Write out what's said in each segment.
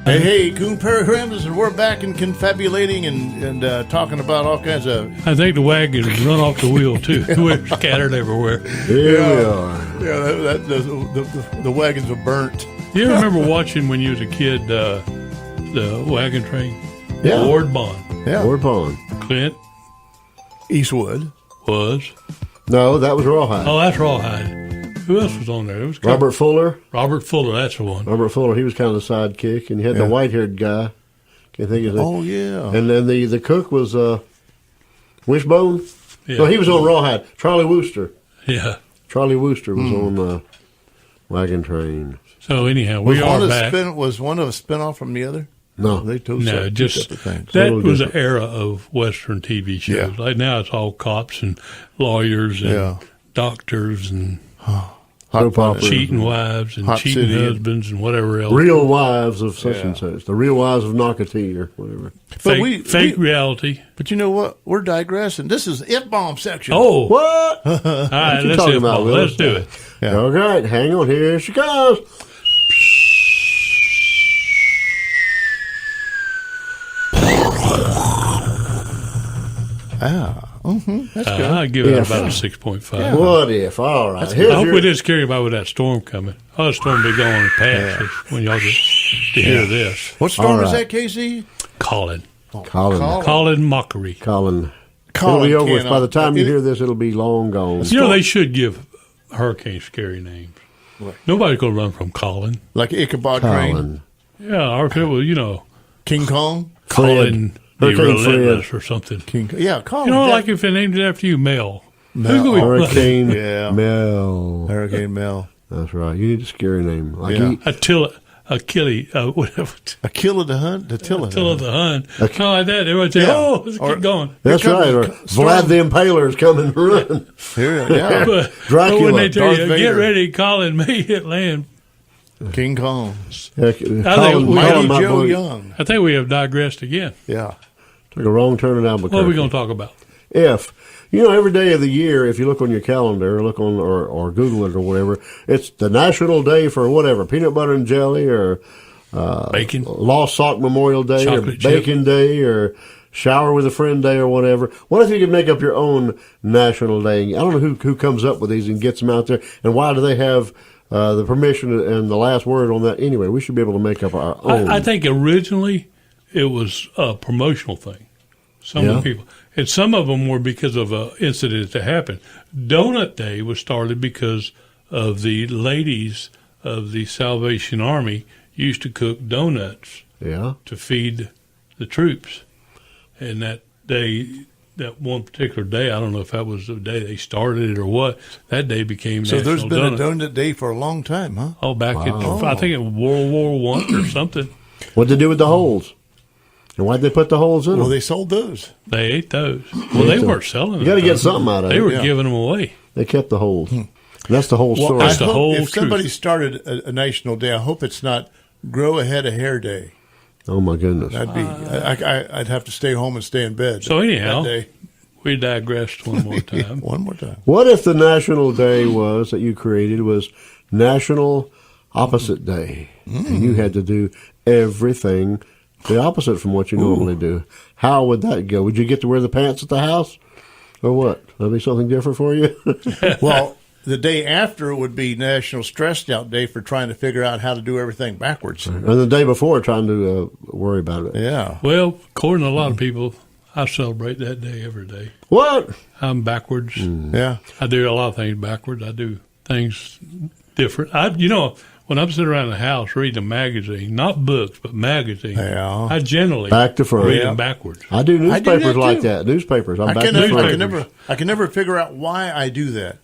Hey, Coon Prairie Ramblers, and we're back in confabulating and talking about all kinds of... I think the wagons run off the wheel, too. We're scattered everywhere. Here we are. Yeah, the wagons are burnt. You ever remember watching when you was a kid the wagon train? Yeah. Ward Bond. Yeah. Ward Pond. Clint Eastwood. was. No, that was Rawhide. Oh, that's Rawhide. Who else was on there? It was Robert Fuller. Robert Fuller, that's the one. Robert Fuller, he was kind of the sidekick. And you had the white-haired guy. Can't think of his name. Oh, yeah. And then the cook was Wishbone. Yeah. No, he was on Rawhide. Charlie Wooster. Yeah. Charlie Wooster was on Wagon Train. So anyhow, we are back. Was one of a spinoff from the other? No. They two No, separate just things. that Totally was an different. era of Western TV shows. Yeah. Like now, it's all cops and lawyers and Yeah. doctors and Soap opera. cheating wives and Hot cheating City. husbands and whatever else. Real Wives of such and Yeah. such. The Real Wives of Nocatee or whatever. Fake, fake reality. But you know what? We're digressing. This is F-bomb section. Oh, What? all right, you let's talking do it. about, Will? Let's do it. Yeah. All right, hang on. Here she comes. That's good. I'd give it Yeah. about a 6.5. What if? All right. I Here's hope your- we didn't scare anybody with that storm coming. Oh, the storm will be going past us when y'all get to hear this. What storm All is right. that, Casey? Colin. Colin. Mockery. It'll Colin be over with. cannot- By the time you hear this, it'll be long gone. You know, they should give hurricanes scary names. Nobody's going to run from Colin. Like Ichabod Crane, Colin. Yeah, or well, you know, King Kong. Colin the Hurricane Fred. Relentless or something. Yeah, Colin. You know, that- like if they named it after you, Mel. Mel. Who could we- Hurricane Yeah. Mel. Hurricane Mel. That's right. You need a scary name. Like Yeah. Achilles, whatever. Attila the Hun. Attila Attila. the Hun. Kind of like that. Everybody say, Yeah. oh, let's Or- keep going. That's Here comes right. Or Storm. Vlad the Impaler's coming and run. Here, yeah. But Dracula, when they tell Darth you, get Vader. ready, Colin may hit land. King Kong. Mighty my Joe boy, Young. I think we have digressed again. Yeah. took a wrong turn in Albuquerque. What are we going to talk about? Every day of the year, if you look on your calendar, or look on or Google it or whatever, it's the National Day for whatever, peanut butter and jelly, or Bacon. Lost Sock Memorial Day, or Chocolate chip. Bacon Day, or Shower with a Friend Day, or whatever. What if you could make up your own National Day? I don't know who comes up with these and gets them out there, and why do they have the permission and the last word on that? Anyway, we should be able to make up our own. I think originally it was a promotional thing. Some of the people. And some of them were because of an incident that happened. Donut Day was started because of the ladies of the Salvation Army used to cook donuts to feed the troops. And that day, that one particular day, I don't know if that was the day they started it or what, that day became So National there's been Donut. a donut day for a long time, huh? Oh, back in, I think in World War I or something. What'd they do with the holes? And why'd they put the holes in Well, them? they sold those. They ate those. Well, they weren't selling them. You got to get something out of it. They were Yeah. giving them away. They kept the holes. And that's the whole story. That's the hope whole if somebody truth. started a national day, I hope it's not Grow a Head of Hair Day. Oh, my goodness. That'd be. I'd have to stay home and stay in bed. So anyhow, that day. we digressed one more time. One more time. What if the national day was that you created was National Opposite Day, and you had to do everything the opposite from what you normally do? How would that go? Would you get to wear the pants at the house, or what? That'd be something different for you. Well, the day after would be National Stressed Out Day for trying to figure out how to do everything backwards. And the day before, trying to worry about it. Yeah. Well, according to a lot of people, I celebrate that day every day. What? I'm backwards. Yeah. I do a lot of things backwards. I do things different. When I'm sitting around the house reading a magazine, not books, but magazines, Yeah. I generally Back to front. read Yeah. them backwards. I do newspapers that, like too. that. Newspapers. I'm I back can, to never, I, front. can never, I can never figure out why I do that.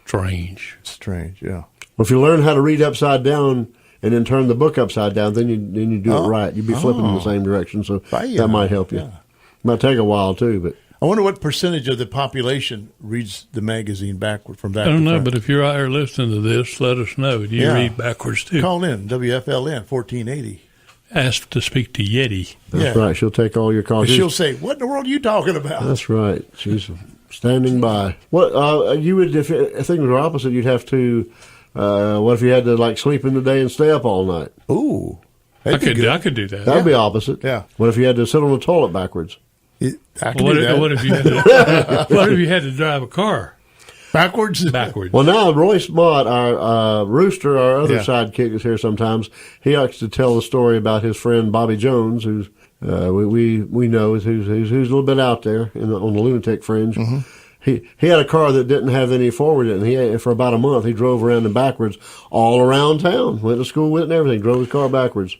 Strange. Strange, yeah. Well, if you learn how to read upside down and then turn the book upside down, then you do it right. You'd be flipping in the same direction, so Yeah. that might help you. Yeah. It might take a while too, but I wonder what percentage of the population reads the magazine backward from back I don't to know, front. but if you're out there listening to this, let us know. Do you Yeah. read backwards too? Call in, WFLN 1480. Ask to speak to Yeti. that's Yeah. right. She'll take all your calls. And she'll say, what in the world are you talking about? That's right. She's standing by. What you would if things were opposite? You'd have to. What if you had to like sleep in the day and stay up all night? Ooh. I could do that. That'd be opposite. Yeah. What if you had to sit on the toilet backwards? I can do that. What if you had to, what if you had to drive a car backwards? backwards? Well, now Royce Mott, our Rooster, our other Yeah. sidekick, is here sometimes. He likes to tell the story about his friend Bobby Jones, who's we know who's a little bit out there on the lunatic fringe. Mm-hmm. He had a car that didn't have any forward in it. For about a month, he drove around and backwards all around town. Went to school with it and everything. Drove his car backwards.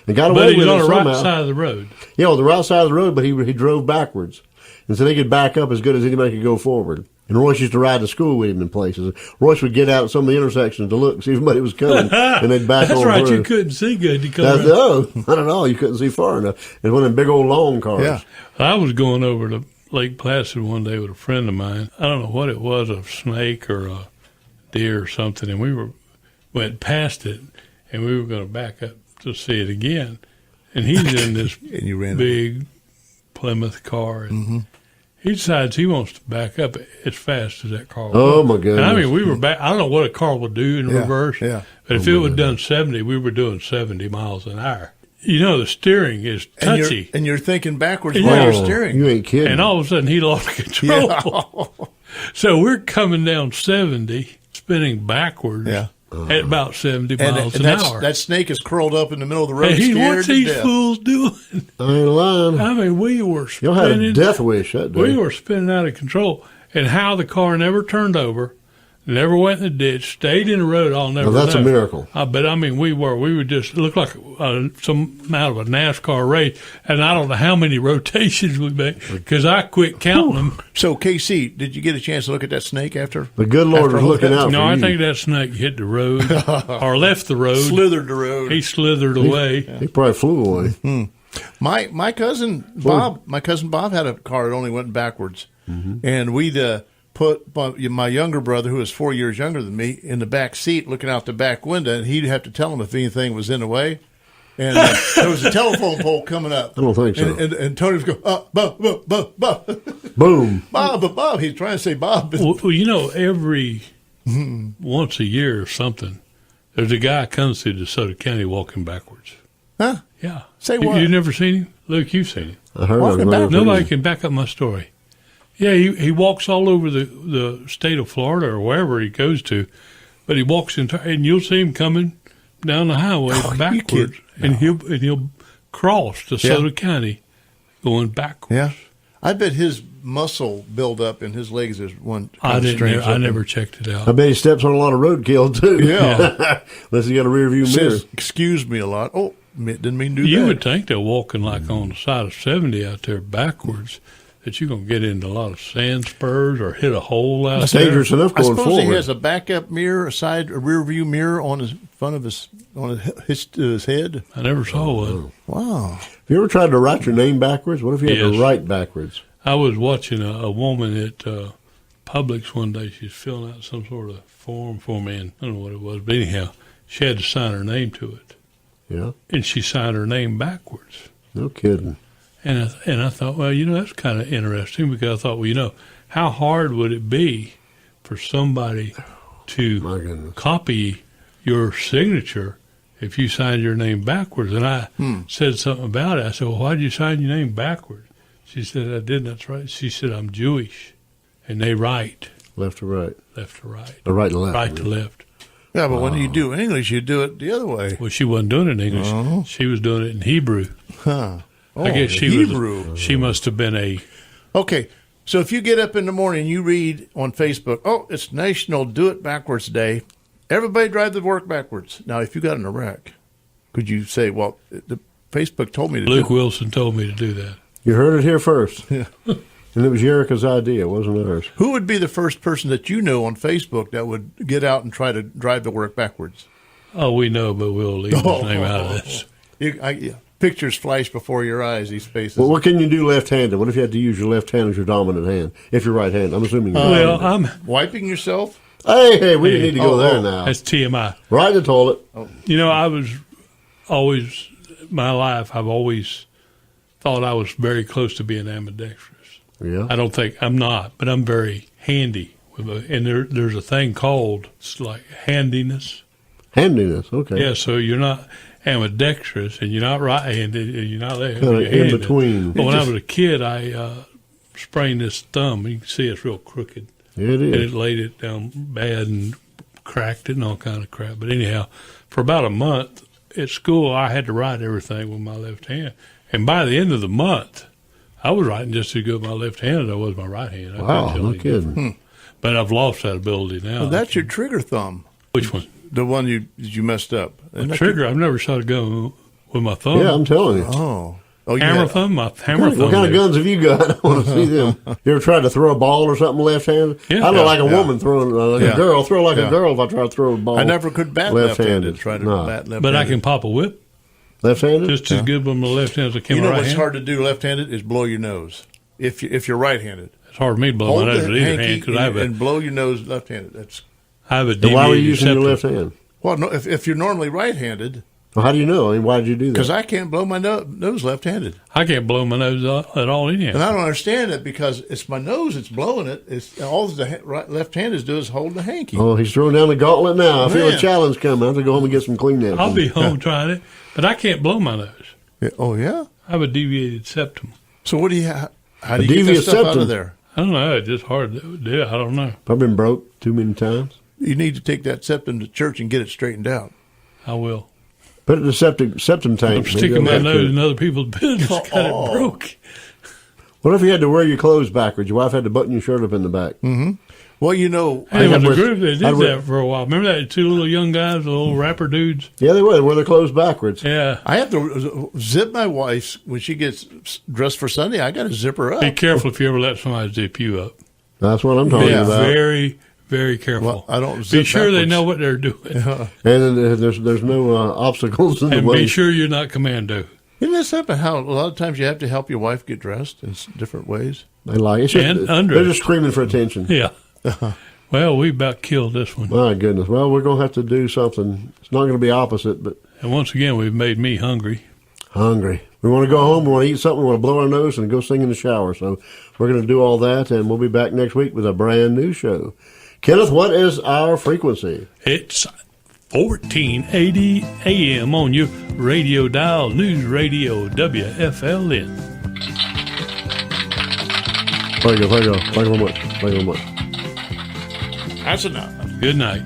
And got away But he with was it on the right somehow. side of the road. Yeah, on the right side of the road, but he drove backwards. And so they could back up as good as anybody could go forward. And Royce used to ride to school with him in places. Royce would get out at some of the intersections to look, see if anybody was coming, and they'd back That's on right. through. You couldn't see good. You That's, no, not at all. You couldn't see far enough. It was one of them big old long cars. Yeah. I was going over to Lake Placid one day with a friend of mine. I don't know what it was, a snake or a deer or something, and we went past it, and we were going to back up to see it again. And he's in this And you ran big Plymouth car, and he decides he wants to back up as fast as that car. Oh, would. my goodness. And I mean, we were back. I don't know what a car would do in Yeah, reverse, yeah. but if it would have done 70, we were doing 70 miles an hour. You know, the steering is touchy. And you're thinking backwards Yeah. while you're Oh, steering. you ain't kidding. And all of a sudden, he lost control. So we're coming down 70, spinning backwards Yeah. at about 70 miles an hour. that snake is curled up in the middle of the road, And scared what's to these death. fools doing? I ain't lying. I mean, we were Y'all had a spinning. death wish that day. We were spinning out of control. And how the car never turned over, never went in the ditch, stayed in the road, I'll never Well, that's know. a miracle. But I mean, we were just, it looked like some out of a NASCAR race. And I don't know how many rotations we made because I quit counting them. So, KC, did you get a chance to look at that snake after? The good Lord was looking out No, for I you. think that snake hit the road or left the road. Slithered the road. He slithered away. He probably flew away. My cousin Bob had a car that only went backwards, and we'd put my younger brother, who was 4 years younger than me, in the back seat looking out the back window, and he'd have to tell him if anything was in the way. And there was a telephone pole coming up. I don't think so. And Tony was going, Bob. Boom. Bob. He's trying to say Bob. Well, you know, every once a year or something, there's a guy comes through DeSoto County walking backwards. Huh? Yeah. Say what? You've never seen him? Luke, you've seen him. I heard Walking of backwards. Nobody can back up my story. Yeah, he walks all over the state of Florida or wherever he goes to, but he walks and you'll see him coming down the highway you backwards, kidding? and he'll cross DeSoto County going backwards. Yeah. I bet his muscle buildup in his legs is one. I strange. never checked it I out. bet he steps on a lot of roadkill, too. Yeah. Unless he got a rear view mirror. Says, excuse me a lot. Oh, didn't mean to do You that. would think they're walking like on the side of 70 out there backwards, that you're going to get into a lot of sand spurs or hit a hole out That's there. dangerous enough I going suppose forward. he has a backup mirror, a rear view mirror on his front of his head. I never saw one. Wow. Have you ever tried to write your name backwards? What if you had Yes. to write backwards? I was watching a woman at Publix one day. She was filling out some sort of form for me, and I don't know what it was, but anyhow, she had to sign her name to it, Yeah. and she signed her name backwards. No kidding. And I thought, well, that's kind of interesting because I thought, well, how hard would it be for somebody My to goodness. copy your signature if you signed your name backwards? And I said something about it. I said, well, why did you sign your name backwards? She said, I didn't. That's right. She said, I'm Jewish, and they write Left to right. left to right, Or right to left. right to left. Yeah, but when you do English, you do it the other way. Well, she wasn't doing it in English. She was doing it in Hebrew. Huh. I guess she Hebrew. was. She must have been a. Okay, so if you get up in the morning and you read on Facebook, oh, it's National Do It Backwards Day. Everybody drive to work backwards. Now, if you got in a wreck, could you say, well, the Facebook told me to Luke do it? Wilson told me to do that. You heard it here first. Yeah. And it was Yerica's idea, it wasn't ours. Who would be the first person that you know on Facebook that would get out and try to drive to work backwards? Oh, we know, but we'll leave his name out of this. Pictures flash before your eyes, these faces. Well, what can you do left-handed? What if you had to use your left hand as your dominant hand? If you're right-handed. I'm assuming you're Well, right-handed. I'm. Wiping yourself? Hey, we didn't need to go Oh, there oh. now. That's TMI. Right in the toilet. I was always, my life, I've always thought I was very close to being ambidextrous. Yeah. I don't think I'm not, but I'm very handy. And there's a thing called, it's like handiness. Handiness, okay. Yeah, so you're not ambidextrous, and you're not right-handed, and you're not left-handed. Kind of in between. But when I was a kid, I sprained this thumb. You can see it's real crooked. Yeah, it is. And it laid it down bad and cracked it and all kind of crap. But anyhow, for about a month at school, I had to write everything with my left hand. And by the end of the month, I was writing just as good with my left hand as I was my right hand. Wow, no kidding. But I've lost that ability now. Well, that's your trigger thumb. Which one? The one you messed up. The trigger. I've never shot a gun with my thumb. Yeah, I'm telling you. Oh, Hammer thumb? My hammer thumb. What kind of guns have you got? I want to see them. You ever tried to throw a ball or something left-handed? Yeah. I look like a woman throwing, like a girl. Throw like a girl if I try to throw a ball. I never could bat left-handed. Try to bat left-handed. But I can pop a whip. Left-handed? Just as good with my left hand as I can with my right hand. What's hard to do left-handed is blow your nose. If you're right-handed. It's hard for me to blow my nose with either hand because I have and blow your nose left-handed. I have a deviated why were you using septum. your left hand? Well, no, if you're normally right-handed. Well, how do you know? I mean, why did you do that? Because I can't blow my nose left-handed. I can't blow my nose at all anyhow. And I don't understand it because it's my nose that's blowing it. It's all the left hand is doing is hold the hanky. Oh, he's throwing down the gauntlet now. I feel a challenge coming. I have to go home and get some Kleenex. I'll be home trying it, but I can't blow my nose. Yeah. Oh, yeah? I have a deviated septum. So what do you how do you get that stuff out of there? I don't know. It's just hard to do. I don't know. I've been broke too many times. You need to take that septum to church and get it straightened out. I will. Put it in the septum tank. I'm sticking my nose in other people's business. Got it broke. What if you had to wear your clothes backwards? Your wife had to button your shirt up in the back. Mm-hmm. Well, you know, there was a group that did that for a while. Remember that two little young guys, the little rapper dudes? Yeah, they would wear their clothes backwards. Yeah. I have to zip my wife when she gets dressed for Sunday. I got to zip her up. Be careful if you ever let somebody zip you up. That's what I'm talking about. Very, very careful. Well, I don't zip be sure backwards. They know what they're doing. And there's no obstacles in the way. And be sure you're not commando. Isn't that something how a lot of times you have to help your wife get dressed in different ways? They like it. They're just screaming for attention. Yeah. Well, we about killed this one. My goodness. Well, we're going to have to do something. It's not going to be opposite, but. And once again, we've made me hungry. Hungry. We want to go home. We want to eat something. We want to blow our nose and go sing in the shower. So we're going to do all that, and we'll be back next week with a brand new show. Kenneth, what is our frequency? It's 1480 AM on your radio dial, News Radio WFLN. Thank you very much. That's enough. Good night.